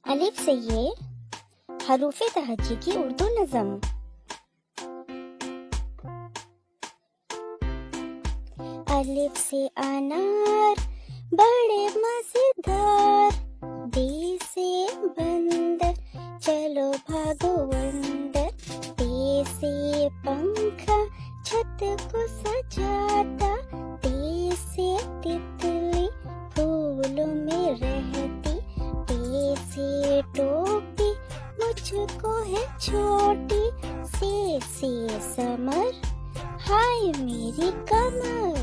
अलिफ से ये हरूफे तहज्जी की उर्दू नज़म। अलिफ से अनार बड़े मजेदार, बे से बंदर चलो भागो अंदर, पे से पंखा छत को सजाता, ते से तितली फूलों में रहती, पे से टोपी मुझको है छोटी, से समर हाय मेरी कमर।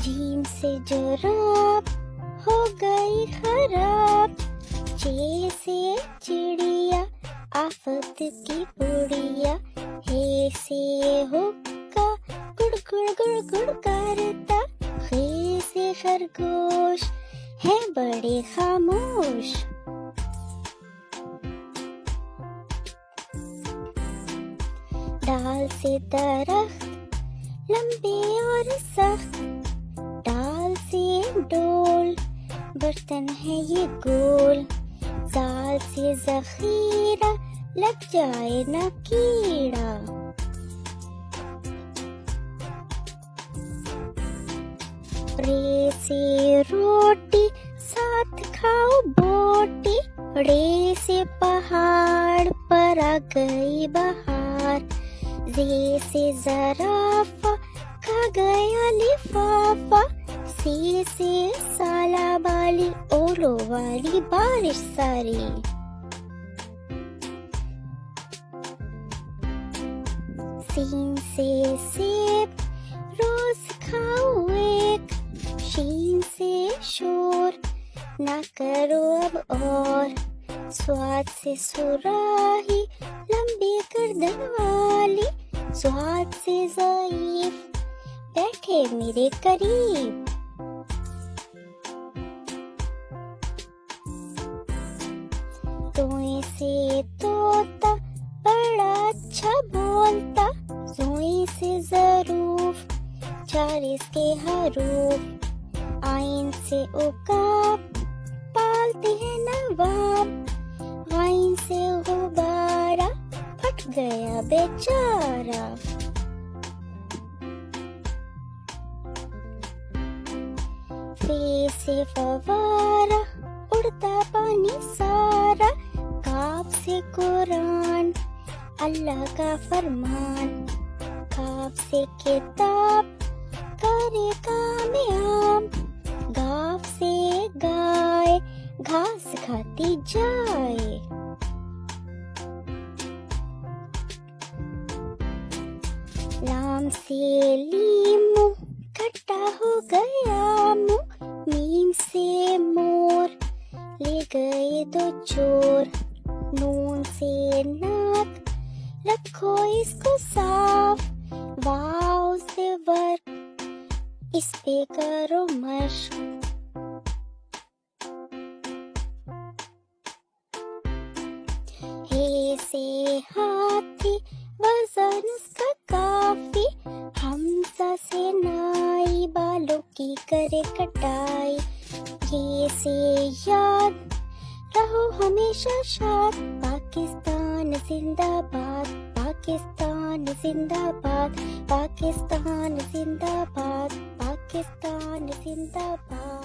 जीम से जुराब हो गई खराब, चे से चिड़िया आफत की पुड़िया, हे से हुक्का गुड़ गुड़ गुड़ गुड़ करता, खे से खरगोश है बड़े खामोश। डाल से दरख्त लंबे और सख्त, डाल से डोल बर्तन है ये गोल, जाल से जखीरा लग जाए न कीड़ा। रे से रोटी साथ खाओ बोटी, रे से पहाड़ पर आ गई बहार, जे से जराफा खा गया लिफाफा, से साला वाली ओलो वाली बारिश सारी। सीन से सेब रोज खाओ एक, शीन से शोर ना करो अब और, स्वाद से सुराही लंबी गर्दन वाली, स्वाद से ज़ईफ बैठे मेरे करीब। तोए से तोता बड़ा अच्छा बोलता, जोए से ज़रूफ चार इसके हरूफ, आइन से उकाब पालते हैं नवाब, आइन से गुब्बारा फट गया बेचारा। फे से फवारा उड़ता पानी सारा, काफ से कुरान अल्लाह का फरमान, काफ से किताब करे कामयाब, गाफ से गाय घास खाती जाए। लाम से लीमू खट्टा हो गया मुँह, मीम से मोर ले गए दो चोर, नून से नाक रखो इसको साफ, वाव से वर्क इस पे करो मश्क। हे से हाथी वजन उसका काफी, हमजा से नाई बालों की करे कटाई, ये से याद रहो हमेशा शाद, पाकिस्तान जिंदाबाद, पाकिस्तान जिंदाबाद, पाकिस्तान जिंदाबाद, पाकिस्तान जिंदाबाद।